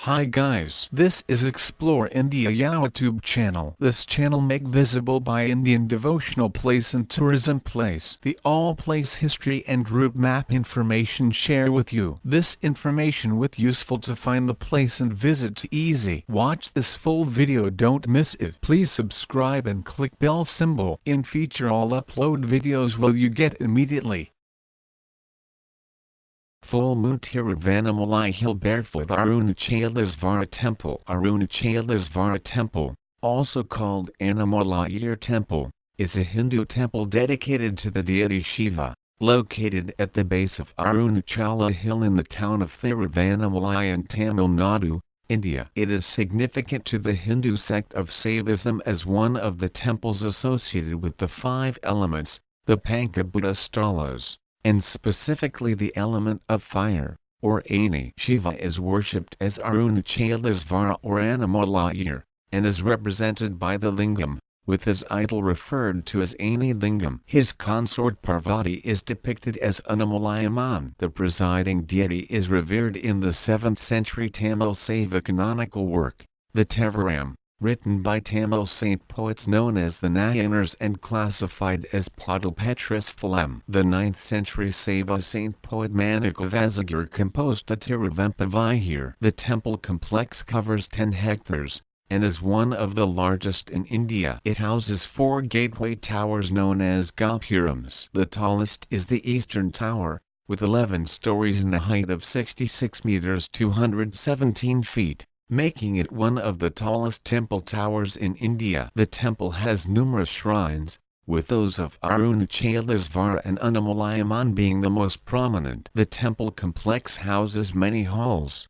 Hi guys, this is Explore India YouTube channel. This channel make visible by Indian devotional place and tourism place. The all place history and route map information share with you. This information with useful to find the place and visit easy. Watch this full video, don't miss it. Please subscribe and click bell symbol in feature all upload videos will you get immediately. Full Moon Tiruvannamalai Hill Barefoot Arunachalesvara Temple. Arunachalesvara Temple, also called Annamalaiyar Temple, is a Hindu temple dedicated to the deity Shiva, located at the base of Arunachala Hill in the town of Tiruvannamalai in Tamil Nadu, India. It is significant to the Hindu sect of Saivism as one of the temples associated with the five elements, the Panchabhuta Stalas, and specifically the element of fire, or Agni. Shiva is worshipped as Arunachalesvara or Annamalaiyar, and is represented by the lingam, with his idol referred to as Agni lingam. His consort Parvati is depicted as Unnamalai Amman. The presiding deity is revered in the 7th century Tamil Saiva canonical work, the Tiruvannamalai, written by Tamil saint poets known as the Nayanars and classified as Padalpetristhalam. The 9th century Saiva saint poet Manickavasagar composed the Tiruvannamalai here. The temple complex covers 10 hectares, and is one of the largest in India. It houses 4 gateway towers known as gopurams. The tallest is the eastern tower, with 11 stories and a height of 66 meters 217 feet. Making it one of the tallest temple towers in India. The temple has numerous shrines, with those of Arunachalesvara and Unnamalai Amman being the most prominent. The temple complex houses many halls.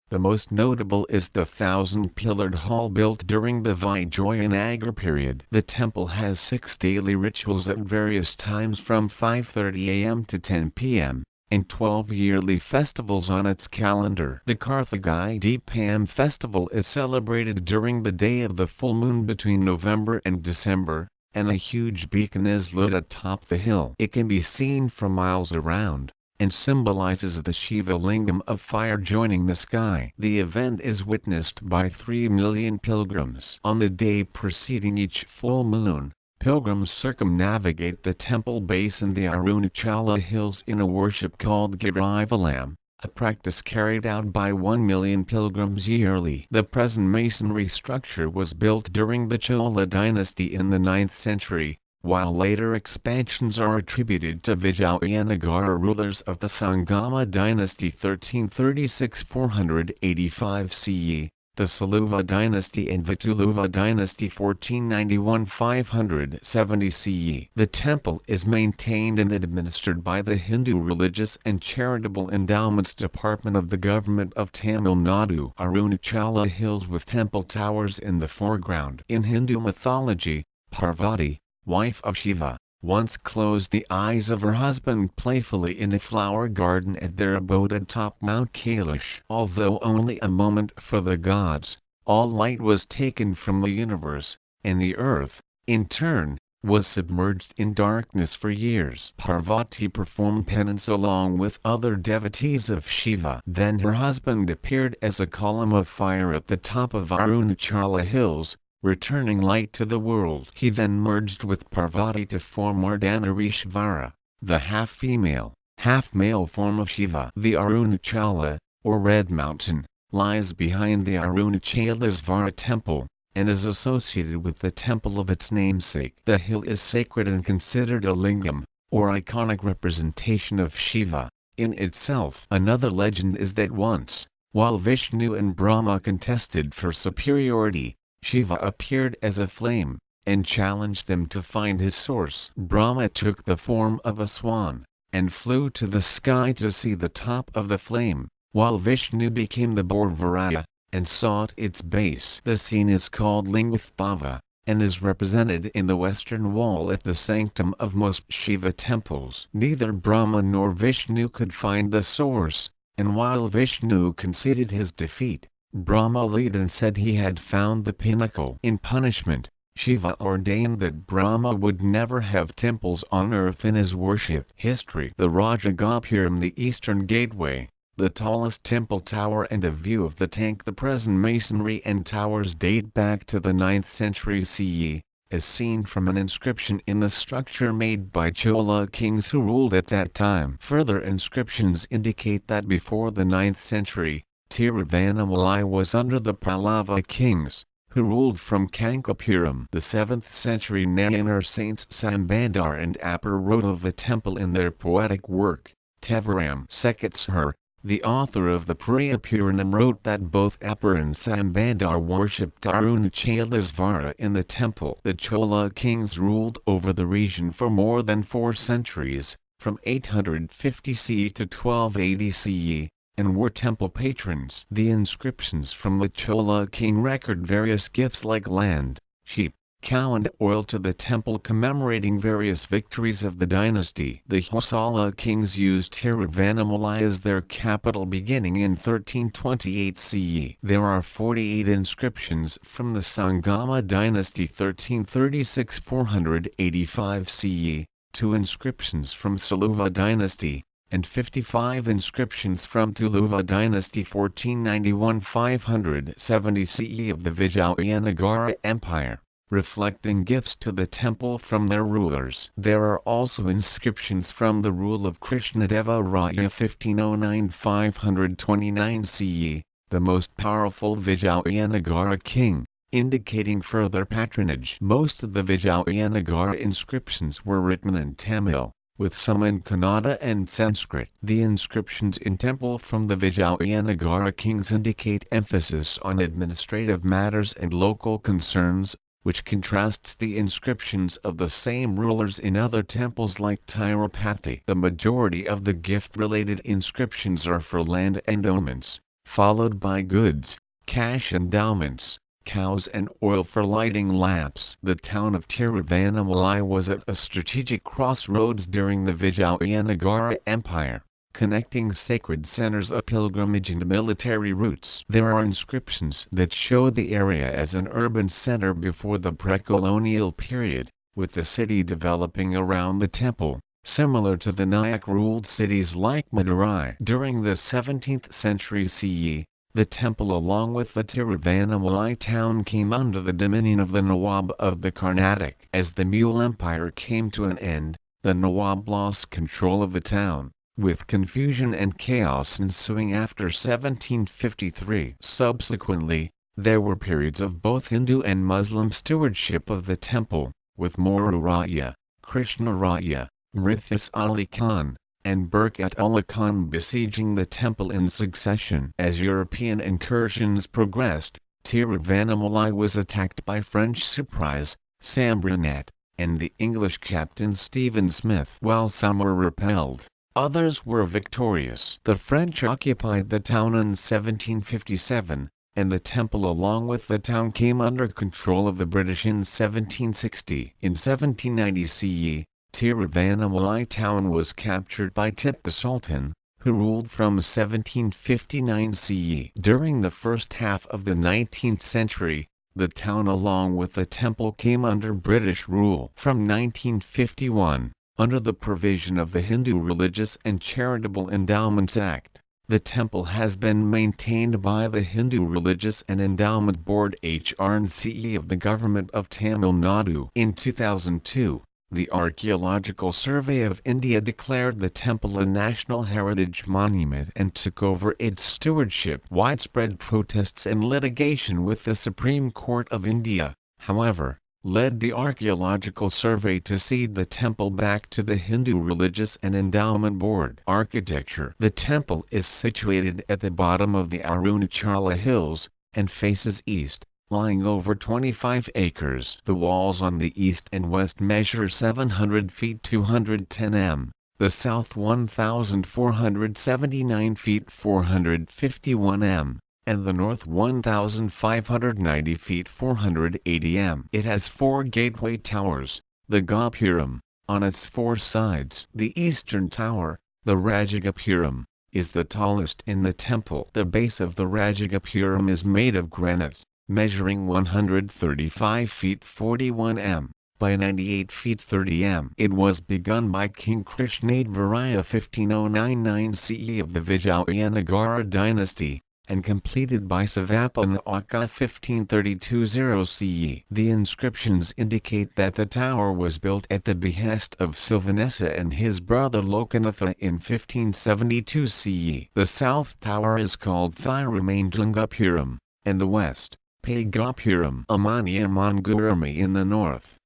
The most notable is the 1,000-pillared hall built during the Vijayanagar period. The temple has 6 daily rituals at various times from 5:30 am to 10 pm. and 12 yearly festivals on its calendar. The Karthigai Deepam festival is celebrated during the day of the full moon between November and December, and a huge beacon is lit atop the hill. It can be seen from miles around, and symbolizes the Shiva lingam of fire joining the sky. The event is witnessed by 3 million pilgrims. On the day preceding each full moon, pilgrims circumnavigate the temple base in the Arunachala hills in a worship called Girivalam, a practice carried out by 1 million pilgrims yearly. The present masonry structure was built during the Chola dynasty in the 9th century, while later expansions are attributed to Vijayanagar rulers of the Sangama dynasty 1336–485 CE. The Saluva dynasty and the Tuluva dynasty 1491–570 CE. The temple is maintained and administered by the Hindu Religious and Charitable Endowments Department of the Government of Tamil Nadu. Arunachala Hills with temple towers in the foreground. In Hindu mythology, Parvati, wife of Shiva, once closed the eyes of her husband playfully in a flower garden at their abode atop Mount Kailash. Although only a moment for the gods, all light was taken from the universe, and the earth, in turn, was submerged in darkness for years. Parvati performed penance along with other devotees of Shiva. Then her husband appeared as a column of fire at the top of Arunachala Hills, returning light to the world. He then merged with Parvati to form Arunachalesvara, the half-female, half-male form of Shiva. The Arunachala, or Red Mountain, lies behind the Arunachalesvara Temple, and is associated with the temple of its namesake. The hill is sacred and considered a lingam, or iconic representation of Shiva, in itself. Another legend is that once, while Vishnu and Brahma contested for superiority, Shiva appeared as a flame, and challenged them to find his source. Brahma took the form of a swan, and flew to the sky to see the top of the flame, while Vishnu became the boar Varaha, and sought its base. The scene is called Lingothbhava, and is represented in the western wall at the sanctum of most Shiva temples. Neither Brahma nor Vishnu could find the source, and while Vishnu conceded his defeat, Brahma lied and said he had found the pinnacle. In punishment, Shiva ordained that Brahma would never have temples on earth in his worship history. The Raja Gopuram, the eastern gateway, the tallest temple tower and a view of the tank. The present masonry and towers date back to the 9th century CE, as seen from an inscription in the structure made by Chola kings who ruled at that time. Further inscriptions indicate that before the 9th century, Tiruvannamalai was under the Pallava kings, who ruled from Kankapuram. The 7th century Nayanar saints Sambandar and Appar wrote of the temple in their poetic work. Tevaram Seketsher, the author of the Priyapuranam, wrote that both Appar and Sambandar worshipped Arunachalesvara in the temple. The Chola kings ruled over the region for more than 4 centuries, from 850 CE to 1280 CE, and were temple patrons. The inscriptions from the Chola king record various gifts like land, sheep, cow and oil to the temple, commemorating various victories of the dynasty. The Hosala kings used Tiruvannamalai as their capital beginning in 1328 CE. There are 48 inscriptions from the Sangama dynasty 1336-485 CE, 2 inscriptions from Saluva dynasty, and 55 inscriptions from Tuluva dynasty 1491-570 CE of the Vijayanagar Empire, reflecting gifts to the temple from their rulers. There are also inscriptions from the rule of Krishnadeva Raya 1509-529 CE, the most powerful Vijayanagara king, indicating further patronage. Most of the Vijayanagara inscriptions were written in Tamil, with some in Kannada and Sanskrit. The inscriptions in temple from the Vijayanagara kings indicate emphasis on administrative matters and local concerns, which contrasts the inscriptions of the same rulers in other temples like Tirupati. The majority of the gift-related inscriptions are for land endowments, followed by goods, cash endowments, cows and oil for lighting lamps. The town of Tiruvannamalai was at a strategic crossroads during the Vijayanagara Empire, connecting sacred centers of pilgrimage and military routes. There are inscriptions that show the area as an urban center before the pre-colonial period, with the city developing around the temple, similar to the Nayak-ruled cities like Madurai. During the 17th century CE, the temple along with the Tiruvannamalai town came under the dominion of the Nawab of the Carnatic. As the Mughal Empire came to an end, the Nawab lost control of the town, with confusion and chaos ensuing after 1753. Subsequently, there were periods of both Hindu and Muslim stewardship of the temple, with Moru Raya, Krishna Raya, Rithis Ali Khan, and Burkat Ullah Khan besieging the temple in succession. As European incursions progressed, Tiruvannamalai was attacked by French surprise, Sambrinet, and the English captain Stephen Smith. While some were repelled, others were victorious. The French occupied the town in 1757, and the temple along with the town came under control of the British in 1760. In 1790 CE, Tiruvannamalai town was captured by Tipu Sultan, who ruled from 1759 CE. During the first half of the 19th century, the town along with the temple came under British rule. From 1951, under the provision of the Hindu Religious and Charitable Endowments Act, the temple has been maintained by the Hindu Religious and Endowment Board (HRNCE) of the Government of Tamil Nadu. In 2002, the Archaeological Survey of India declared the temple a National Heritage Monument and took over its stewardship. Widespread protests and litigation with the Supreme Court of India, however, led the Archaeological Survey to cede the temple back to the Hindu Religious and Endowment Board. Architecture. The temple is situated at the bottom of the Arunachala Hills, and faces east, lying over 25 acres. The walls on the east and west measure 700 feet 210 m, the south 1,479 feet 451 m, and the north 1,590 feet 480 m. It has 4 gateway towers, the gopuram, on its 4 sides. The eastern tower, the Rajagopuram, is the tallest in the temple. The base of the Rajagopuram is made of granite, measuring 135 feet 41 m. by 98 feet 30 m. It was begun by King Krishnadevara 15099 CE of the Vijayanagar dynasty, and completed by Sivapanaka 1532 CE. The inscriptions indicate that the tower was built at the behest of Silvanessa and his brother Lokanatha in 1572 CE. The south tower is called Thirumangalam, and the west, Gopuram Amman in the north.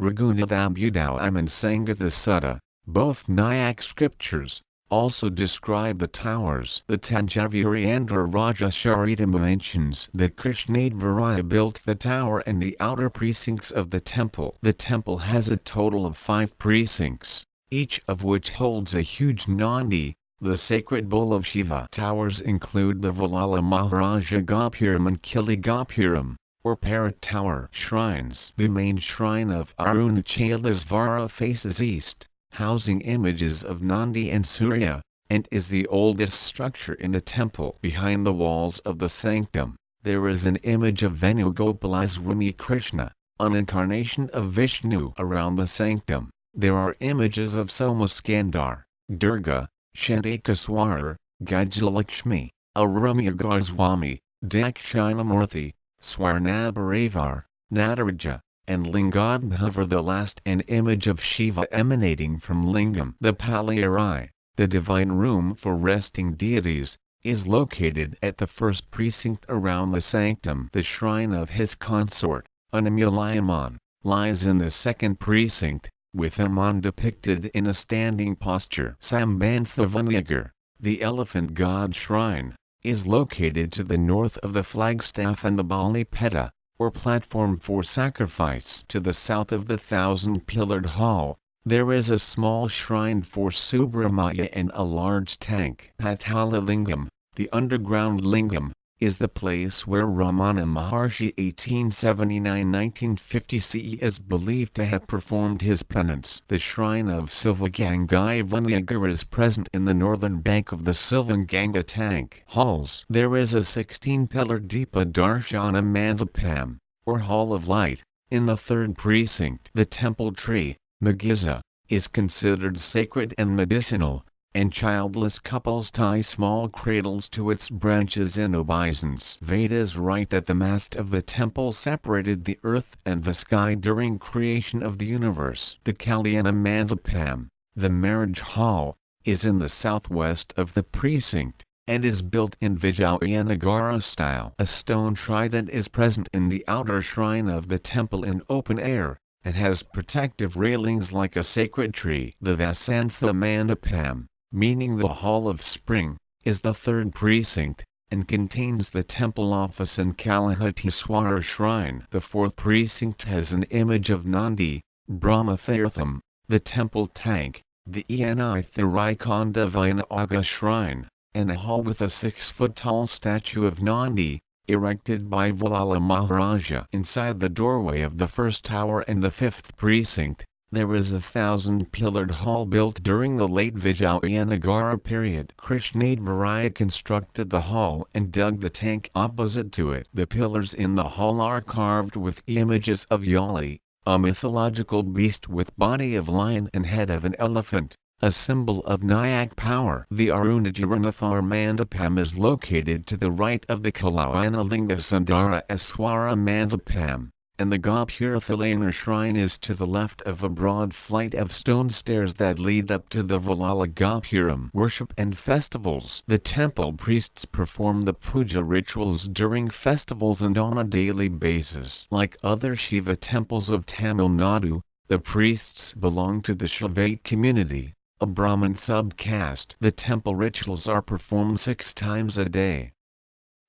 Raghunathabudau and Sangatha Sutta, both Nyack scriptures, also describe the towers. The Tanjavuri and Raja Charita mentions that Krishnadevara built the tower and the outer precincts of the temple. The temple has a total of 5 precincts, each of which holds a huge Nandi, the sacred bull of Shiva. Towers include the Valala Maharaja Gopuram and Kili Gopuram, or Parrot Tower shrines. The main shrine of Arunachalesvara faces east, housing images of Nandi and Surya, and is the oldest structure in the temple. Behind the walls of the sanctum, there is an image of Venugopala Krishna, an incarnation of Vishnu. Around the sanctum, there are images of Somaskandar, Durga, Shantakeswara, Gajalakshmi, Arunachaleswara, Dakshinamurthy, Swarnabharevar, Nataraja, and Lingadbhava, the last an image of Shiva emanating from lingam. The Palayarai, the divine room for resting deities, is located at the first precinct around the sanctum. The shrine of his consort, Annamalaiyar Amman, lies in the second precinct, with Amman depicted in a standing posture. Tiruvannamalai, the elephant god shrine, is located to the north of the flagstaff and the Bali Peta, or platform for sacrifice. To the south of the 1,000-pillared hall, there is a small shrine for Subramanya and a large tank. Patala Lingam, the underground lingam, is the place where Ramana Maharshi 1879-1950 CE is believed to have performed his penance. The shrine of Girivalam is present in the northern bank of the Ganga tank halls. There is a 16-pillared Deepa Darshana Mandapam, or Hall of Light, in the third precinct. The temple tree, Magiza, is considered sacred and medicinal, and childless couples tie small cradles to its branches in obeisance. Vedas write that the mast of the temple separated the earth and the sky during creation of the universe. The Kalyana Mandapam, the marriage hall, is in the southwest of the precinct, and is built in Vijayanagar style. A stone trident is present in the outer shrine of the temple in open air, and has protective railings like a sacred tree. The Vasantha Mandapam, meaning the Hall of Spring, is the third precinct, and contains the temple office and Kalahateswara shrine. The fourth precinct has an image of Nandi, Brahmathirtham, the temple tank, the Eni Thirikonda Vinayaga shrine, and a hall with a 6-foot-tall statue of Nandi, erected by Valala Maharaja. Inside the doorway of the first tower and the fifth precinct, there is a 1,000-pillared hall built during the late Vijayanagar period. Krishnadevara constructed the hall and dug the tank opposite to it. The pillars in the hall are carved with images of Yali, a mythological beast with body of lion and head of an elephant, a symbol of Nyack power. The Arunachalesvara Mandapam is located to the right of the Kalyanalinga Sundara Eswara Mandapam, and the Gopurthalana shrine is to the left of a broad flight of stone stairs that lead up to the Valala Gopuram. Worship and festivals. The temple priests perform the puja rituals during festivals and on a daily basis. Like other Shiva temples of Tamil Nadu, the priests belong to the Shaivite community, a Brahmin subcaste. The temple rituals are performed 6 times a day.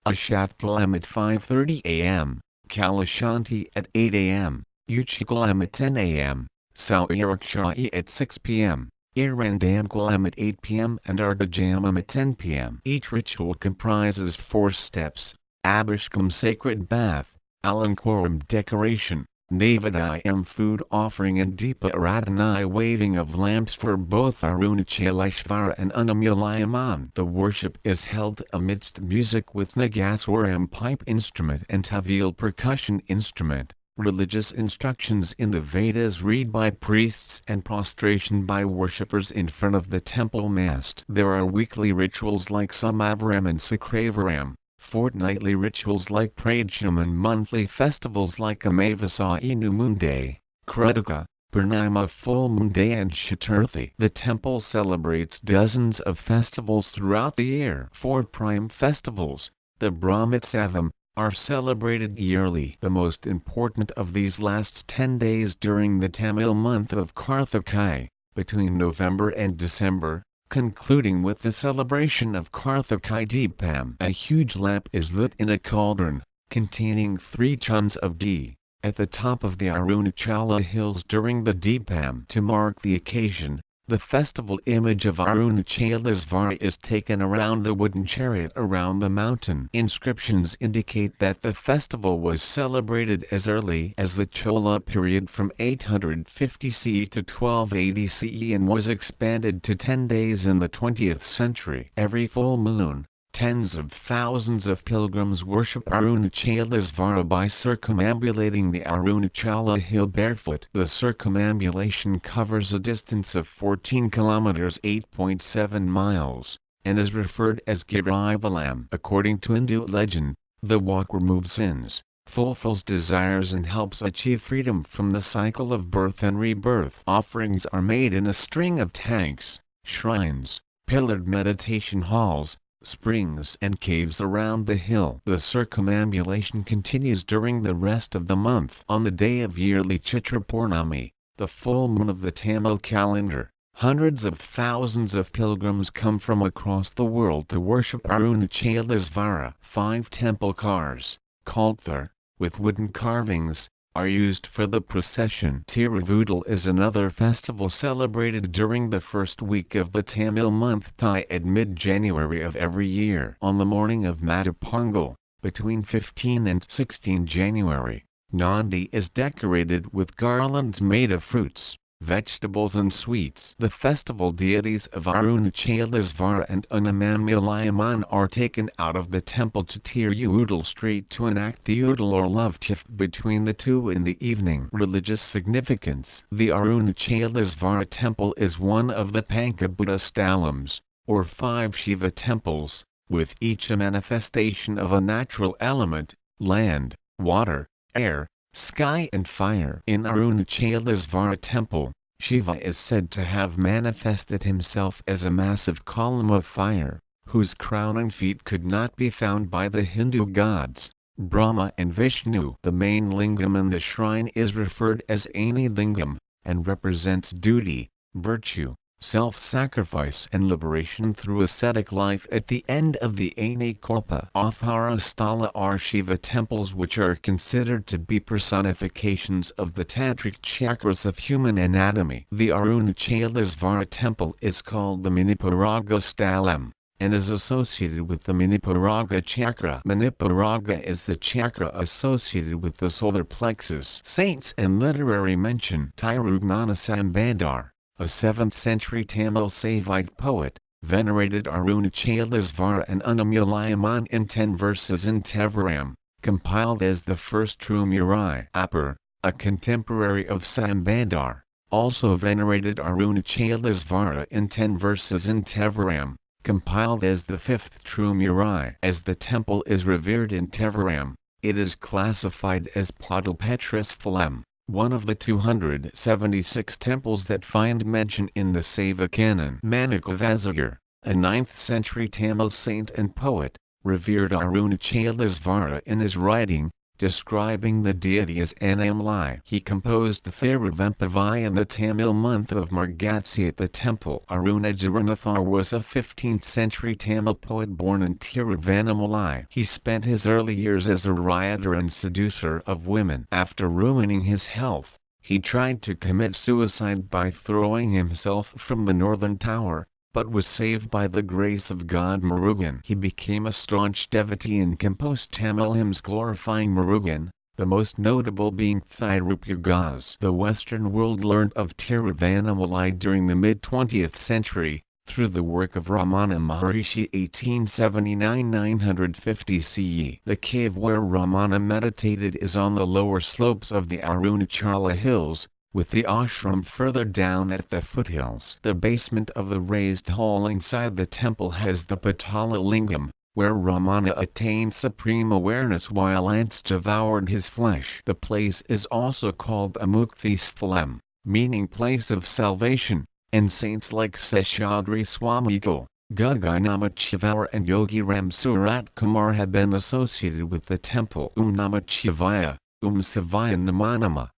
Ashatkalam at 5:30 a.m. Kalashanti at 8 a.m., Uchikalam at 10 a.m., Sauyarakshayi at 6 p.m., Irandamkalam at 8 p.m. and Ardajamam at 10 p.m. Each ritual comprises 4 steps: Abhishekam sacred bath, Alankaram decoration, Navadayam food offering and Deepa Aradhanai waving of lamps for both Arunachalesvara and Unnamalai Amman. The worship is held amidst music with Nagaswaram pipe instrument and Tavil percussion instrument, Religious instructions in the Vedas read by priests and prostration by worshippers in front of the temple mast. There are weekly rituals like Samavaram and Sakravaram, fortnightly rituals like Pradesham, and monthly festivals like Amavasya New Moon Day, Krutika, Purnima Full Moon Day and Chaturthi. The temple celebrates dozens of festivals throughout the year. 4 prime festivals, the Brahmotsavam, are celebrated yearly. The most important of these lasts 10 days during the Tamil month of Karthigai, between November and December, concluding with the celebration of Karthigai Deepam. A huge lamp is lit in a cauldron, containing 3 tons of ghee, at the top of the Arunachala hills during the Deepam. To mark the occasion, the festival image of Arunachalesvara is taken around the wooden chariot around the mountain. Inscriptions indicate that the festival was celebrated as early as the Chola period from 850 CE to 1280 CE and was expanded to 10 days in the 20th century. Every full moon, tens of thousands of pilgrims worship Arunachalesvara by circumambulating the Arunachala hill barefoot. The circumambulation covers a distance of 14 kilometers (8.7 miles), and is referred as Girivalam. According to Hindu legend, the walk removes sins, fulfills desires and helps achieve freedom from the cycle of birth and rebirth. Offerings are made in a string of tanks, shrines, pillared meditation halls, springs and caves around the hill. The circumambulation continues during the rest of the month. On the day of yearly Chaitra Purnami, the full moon of the Tamil calendar, hundreds of thousands of pilgrims come from across the world to worship Arunachalesvara. 5 temple cars, called Thar, with wooden carvings, are used for the procession. Tiruvudal is another festival celebrated during the first week of the Tamil month Thai at mid-January of every year. On the morning of Matappongal, between 15 and 16 January, Nandi is decorated with garlands made of fruits, vegetables and sweets. The festival deities of Arunachalesvara and Unnamalai Amman are taken out of the temple to Tiruvudal Street to enact the Udal or love tiff between the two in the evening. Religious significance. The Arunachalesvara Temple is one of the Panchabuddha Stalams, or 5 Shiva temples, with each a manifestation of a natural element: land, water, air, sky and fire. In Arunachalesvara Temple, Shiva is said to have manifested himself as a massive column of fire, whose crown and feet could not be found by the Hindu gods, Brahma and Vishnu. The main lingam in the shrine is referred as Ani Lingam, and represents duty, virtue, self-sacrifice and liberation through ascetic life. At the end of the Ani Kalpa, Sthala are Shiva temples which are considered to be personifications of the tantric chakras of human anatomy. The Arunachalesvara Temple is called the Manipuraga Stalam, and is associated with the Manipuraga chakra. Manipuraga is the chakra associated with the solar plexus. Saints and literary mention. Tiruvannamalai, a 7th century Tamil Saivite poet, venerated Arunachalesvara and Unnamalai Amman in 10 verses in Tevaram, compiled as the first Tirumurai. Appar, a contemporary of Sambandar, also venerated Arunachalesvara in 10 verses in Tevaram, compiled as the 5th Tirumurai. As the temple is revered in Tevaram, it is classified as Padalpetra Sthalam, one of the 276 temples that find mention in the Saiva canon. Manikavasagar, a 9th century Tamil saint and poet, revered Arunachalesvara in his writing, describing the deity as Annamalai. He composed the Thiruvampavai in the Tamil month of Margatsya at the temple. Arunachalesvara was a 15th century Tamil poet born in Tiruvannamalai. He spent his early years as a rioter and seducer of women. After ruining his health, he tried to commit suicide by throwing himself from the northern tower, but was saved by the grace of God Murugan. He became a staunch devotee and composed Tamil hymns glorifying Murugan, the most notable being Thirupagas. The Western world learned of Tiruvannamalai during the mid-20th century, through the work of Ramana Maharishi 1879-950 CE. The cave where Ramana meditated is on the lower slopes of the Arunachala hills, with the ashram further down at the foothills. The basement of the raised hall inside the temple has the Patala lingam, where Ramana attained supreme awareness while ants devoured his flesh. The place is also called Amukti Sthalam, meaning place of salvation, and saints like Seshadri Swamigal, Annamalaiyar and Yogiram Surat Kumar have been associated with the temple. Namah Shivaya, Shivaya Namo Namah.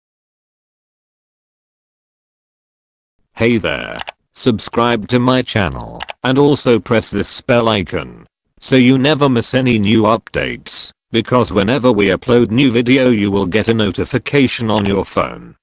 Hey there, subscribe to my channel, and also press this bell icon, so you never miss any new updates, because whenever we upload new video you will get a notification on your phone.